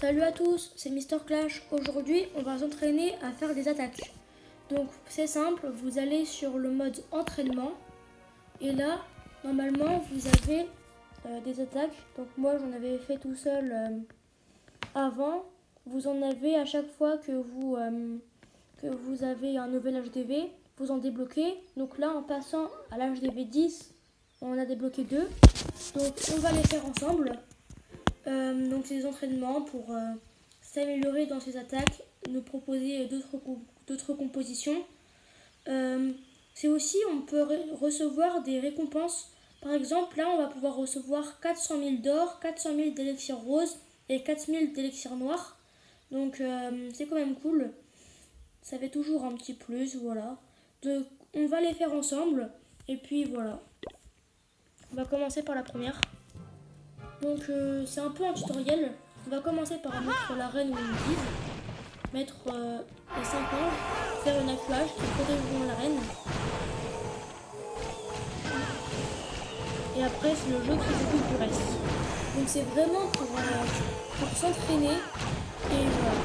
Salut à tous, c'est Mister Clash. Aujourd'hui, on va s'entraîner à faire des attaques. Donc, c'est simple, vous allez sur le mode entraînement. Et là, normalement, vous avez des attaques. Donc, moi, j'en avais fait tout seul avant. Vous en avez à chaque fois que vous avez un nouvel HDV, vous en débloquez. Donc là, en passant à l'HDV 10, on a débloqué 2. Donc, on va les faire ensemble. Donc c'est des entraînements pour s'améliorer dans ses attaques, nous proposer d'autres compositions. C'est aussi, on peut recevoir des récompenses. Par exemple, là, on va pouvoir recevoir 400 000 d'or, 400 000 d'élixir rose et 4 000 d'élixir noir. Donc c'est quand même cool. Ça fait toujours un petit plus, voilà. On va les faire ensemble. Et puis voilà. On va commencer par la première. Donc c'est un peu un tutoriel. On va commencer par mettre la reine ou une guise, mettre les 5 anges, faire une affluage qui protégeront la reine. Et après c'est le jeu qui s'occupe du reste. Donc c'est vraiment pour s'entraîner. Et voilà.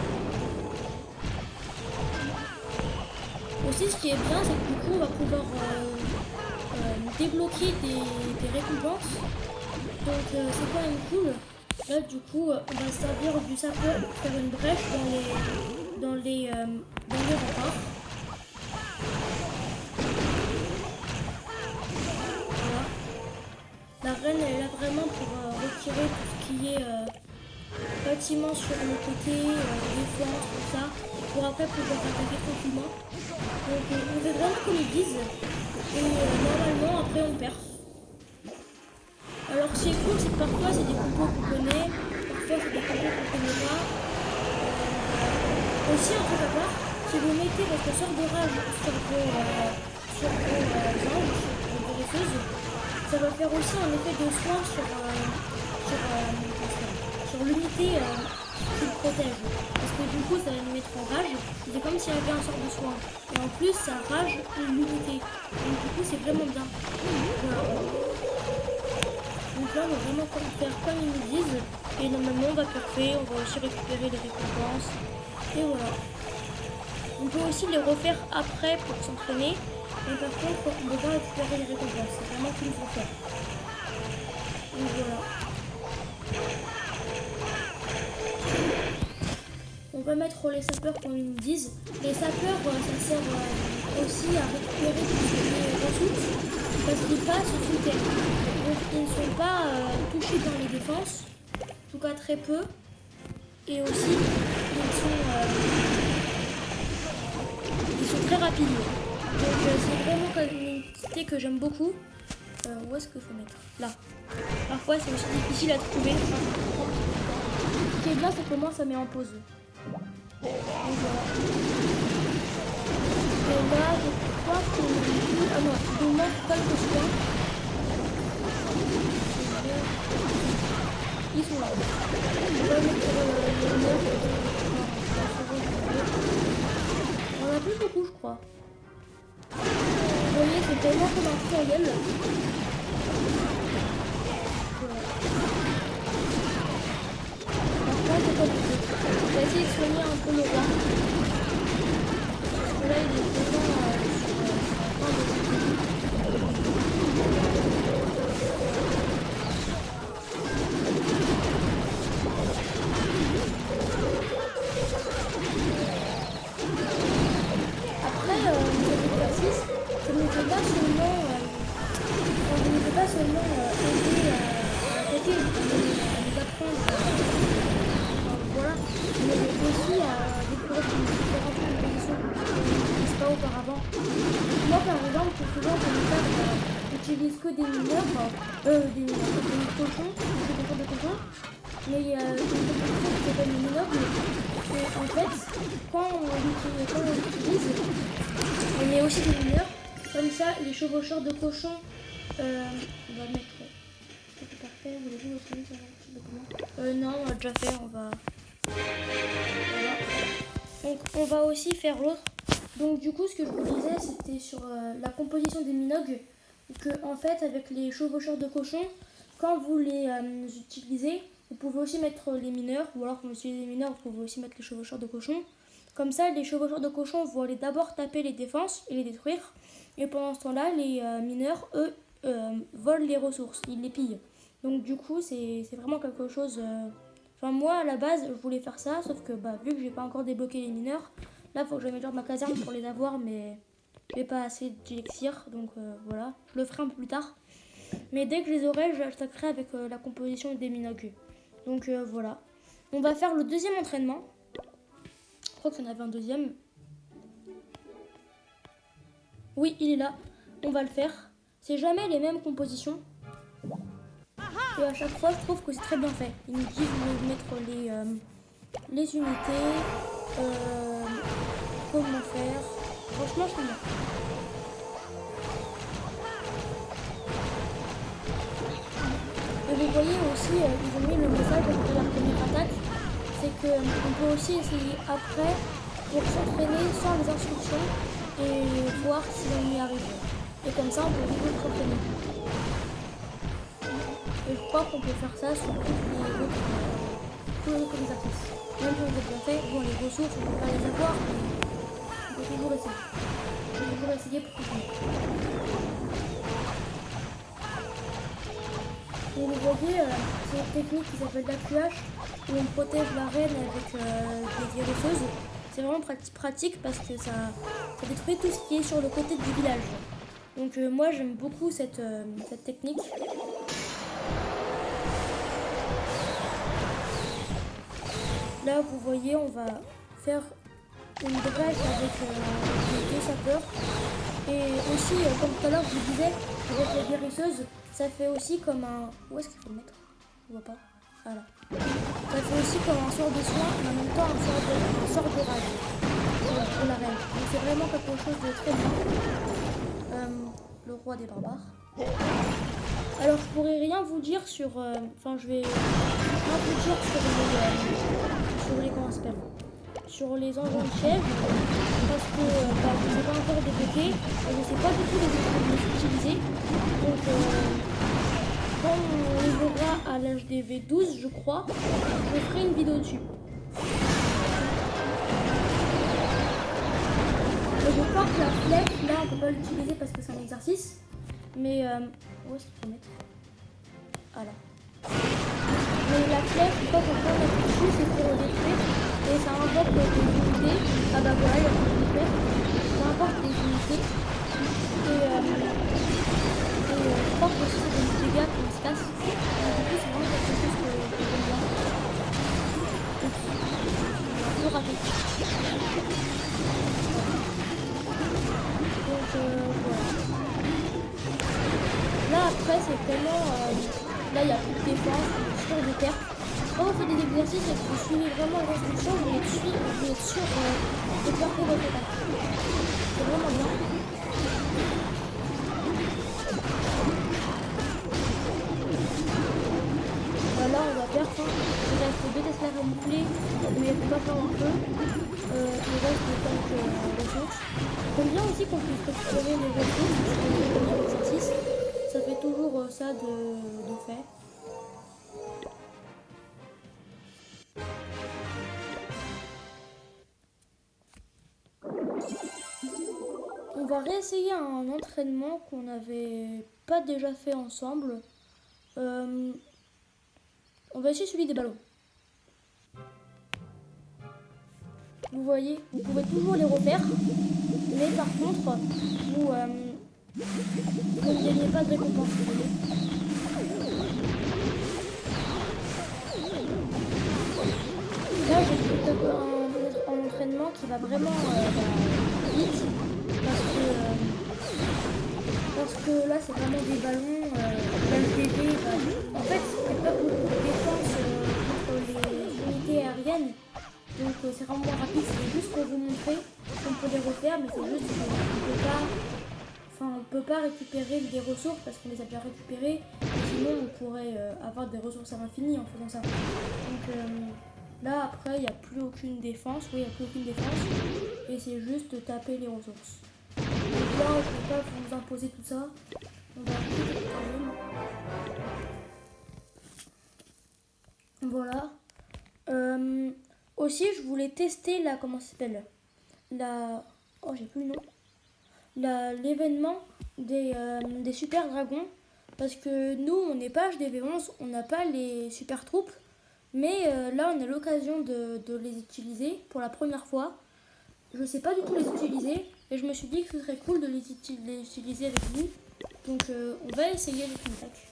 Aussi ce qui est bien c'est que du coup on va pouvoir débloquer des récompenses. Donc c'est quand même cool. Là du coup on va se servir du sapeur pour faire une brèche dans les remparts. Voilà. La reine elle est là vraiment pour retirer tout ce qui est bâtiment sur le côté, défense, tout ça, pour après pouvoir attaquer tranquillement. Donc on fait vraiment comme ils disent. Et normalement après on perce. Alors ce qui est cool c'est que parfois c'est des combos qu'on connaît, parfois c'est des combos qu'on connaît pas. Aussi un truc à part, si vous mettez votre sort de rage sur vos anges, sur vos guérisseuses, ça va faire aussi un effet de soin sur l'unité qui le protège. Parce que du coup ça va nous mettre en rage, c'est comme s'il y avait un sort de soin. Et en plus ça rage l'unité. Donc du coup c'est vraiment bien. Voilà. Donc là, on va vraiment faire comme ils nous disent. Et normalement, on va parfait. On va aussi récupérer les récompenses. Et voilà. On peut aussi les refaire après pour s'entraîner. Mais par contre, on ne peut pas récupérer les récompenses. C'est vraiment qu'il faut faire. Donc voilà. On va mettre les sapeurs comme ils nous disent. Les sapeurs, ça sert aussi à récupérer tout ce qui est ressources. Parce qu'ils passent sous terre. Donc ils ne sont pas touchés dans les défenses, en tout cas très peu. Et aussi, ils sont très rapides. Donc c'est vraiment une unité que j'aime beaucoup. Où est-ce qu'il faut mettre? Là. Parfois c'est aussi difficile à trouver. Ce qui est bien c'est que moi ça met en pause. Donc voilà. Et là je crois qu'on a vu... Ah non, il manque quelques soins. Ils sont là. On va mettre on en a plus beaucoup, je crois. Vous voyez, c'est vraiment comme un tutoriel. Après, c'est comme on va essayer de soigner un peu le roi. Parce que là, il est vraiment sur la fin de sa vie. Ça ne fait pas seulement aider à attaquer, à nous apprendre, voilà, mais aussi à découvrir différentes compositions qu'on n'utilise pas auparavant. Moi par exemple, souvent quand je tape, j'utilise que des mineurs, des cochons, des cochons, mais il y a une composition qui s'appelle le minoble, et en fait, quand on l'utilise, on met aussi des mineurs. Comme ça, les chevaucheurs de cochons, on va mettre... C'est parfait, voulez-vous votre non, on l'a déjà fait, on va... Voilà. Donc, on va aussi faire l'autre. Donc, du coup, ce que je vous disais, c'était sur la composition des minogues. Que, en fait, avec les chevaucheurs de cochons, quand vous les utilisez, Vous pouvez aussi mettre les mineurs, ou alors quand vous utilisez les mineurs, vous pouvez aussi mettre les chevaucheurs de cochon. Comme ça, les chevaucheurs de cochon vont aller d'abord taper les défenses et les détruire. Et pendant ce temps-là, les mineurs, eux, volent les ressources, ils les pillent. Donc du coup, c'est vraiment quelque chose... Enfin moi, à la base, je voulais faire ça, sauf que vu que j'ai pas encore débloqué les mineurs, là, il faut que j'améliore ma caserne pour les avoir, mais j'ai pas assez d'élixir, donc voilà. Je le ferai un peu plus tard. Mais dès que je les aurai, j'attaquerai avec la composition des minogues. Donc voilà. On va faire le deuxième entraînement. Je crois qu'il y en avait un deuxième. Oui, il est là. On va le faire. C'est jamais les mêmes compositions. Et à chaque fois, je trouve que c'est très bien fait. Ils nous disent de mettre les unités, comment faire. Franchement, je bien. Et vous voyez aussi, ils ont mis le message après la première attaque. C'est qu'on peut aussi essayer après pour s'entraîner sans les instructions et voir si on y arrive. Et comme ça, on peut toujours s'entraîner. Et je crois qu'on peut faire ça sur tous les autres exercices. Même si on l'a déjà fait, bon, les ressources, on ne peut pas les avoir, mais on peut toujours essayer. On peut toujours essayer pour continuer. Et vous voyez, c'est une technique qui s'appelle l'affûage, où on protège la reine avec des guérisseuses. C'est vraiment pratique parce que ça détruit tout ce qui est sur le côté du village. Donc moi j'aime beaucoup cette technique. Là vous voyez, on va faire une brèche avec les deux sapeurs. Et aussi, comme tout à l'heure je vous disais, avec les guérisseuses, ça fait aussi comme un... Où est-ce qu'il faut le mettre? On voit pas. Voilà. Ça fait aussi comme un sort de soin, mais en même temps un sort de rage pour la reine. Donc c'est vraiment quelque chose de très bien. Le roi des barbares. Alors je pourrais rien vous dire sur... Enfin je vais rien vous dire sur les comment ça s'appelle, sur les engins de chèvre, parce que je ne sais pas encore débloqué, et je ne sais pas du tout les utiliser. Donc quand on les aura à l'âge des V12, je crois, je ferai une vidéo dessus. Et je crois que la flèche, là, on ne peut pas l'utiliser parce que c'est un exercice. Mais où est-ce qu'il faut mettre? Voilà. Mais la flèche, une fois qu'on peut mettre dessus, c'est pour le détruire. Et ça invoque des unités. Ah bah voilà, il y a plus de flèches. Ça invoque des unités. Et je crois que aussi c'est des dégâts qui se cassent. Du coup, c'est vraiment quelque chose que j'aime bien. Un peu raté. Donc voilà. Là après c'est vraiment... là il y a plus de défense, sur de terre. Quand on fait des exercices et que vous suivez vraiment les instructions, vous êtes sûr de faire votre attaque. C'est vraiment bien. Voilà, on va perdre. Il reste 2 Tesla renouvelés, mais il ne faut pas faire un feu. Il reste quelques ressources. J'aime bien aussi qu'on puisse récupérer les ressources pour les exercices. Ça fait toujours ça de fait. On va réessayer un entraînement qu'on n'avait pas déjà fait ensemble. On va essayer celui des ballons. Vous voyez, vous pouvez toujours les refaire, mais par contre, vous ne gagnez pas de récompense. Vous voyez. Là, j'ai fait un entraînement qui va vraiment vite, parce que là, c'est vraiment des ballons, l'LTV. En fait, il n'y a pas beaucoup de défense contre les unités aériennes. Donc c'est vraiment rapide, c'est juste pour vous montrer qu'on peut les refaire, mais c'est juste qu'on ne peut pas récupérer des ressources parce qu'on les a déjà récupérées. Sinon on pourrait avoir des ressources à l'infini en faisant ça. Donc là après il n'y a plus aucune défense, oui il n'y a plus aucune défense et c'est juste de taper les ressources. Donc là je ne vais pas vous imposer tout ça. On va Voilà. Aussi, je voulais tester la... Comment ça s'appelle? Oh, j'ai plus le nom. L'événement des super dragons. Parce que nous, on n'est pas HDV11, on n'a pas les super troupes. Mais là, on a l'occasion de les utiliser pour la première fois. Je ne sais pas du tout les utiliser. Et je me suis dit que ce serait cool de les utiliser avec vous. Donc, on va essayer avec une attaque.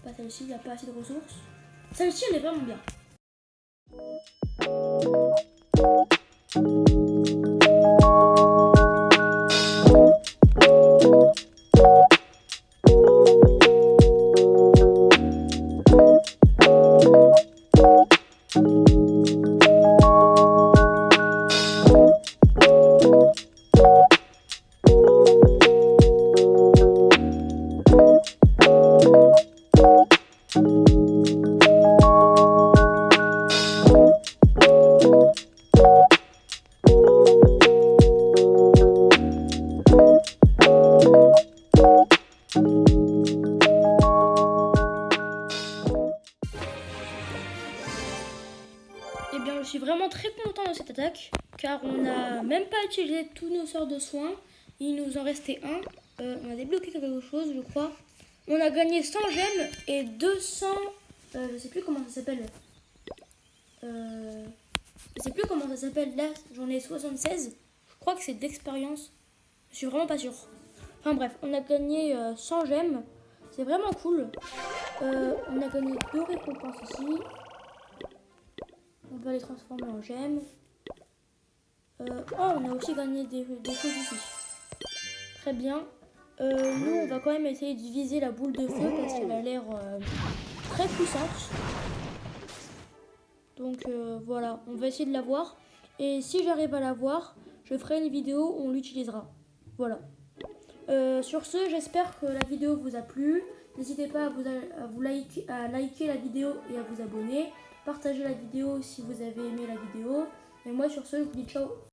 Pas celle-ci, il n'y a pas assez de ressources. Celle-ci, elle est vraiment bien. Eh bien, je suis vraiment très content de cette attaque, car on n'a même pas utilisé tous nos sorts de soins. Il nous en restait un. On a débloqué quelque chose, je crois. On a gagné 100 gemmes et 200... je sais plus comment ça s'appelle. Je sais plus comment ça s'appelle. Là, j'en ai 76. Je crois que c'est d'expérience. Je suis vraiment pas sûre. Enfin bref, on a gagné 100 gemmes. C'est vraiment cool. On a gagné 2 récompenses ici. On va les transformer en gemmes. On a aussi gagné des choses ici. Très bien. Nous, on va quand même essayer de viser la boule de feu parce qu'elle a l'air très puissante. Donc voilà, on va essayer de la voir. Et si j'arrive à la voir, je ferai une vidéo où on l'utilisera. Voilà. Sur ce, j'espère que la vidéo vous a plu. N'hésitez pas à liker la vidéo et à vous abonner. Partagez la vidéo si vous avez aimé la vidéo. Et moi sur ce, je vous dis ciao.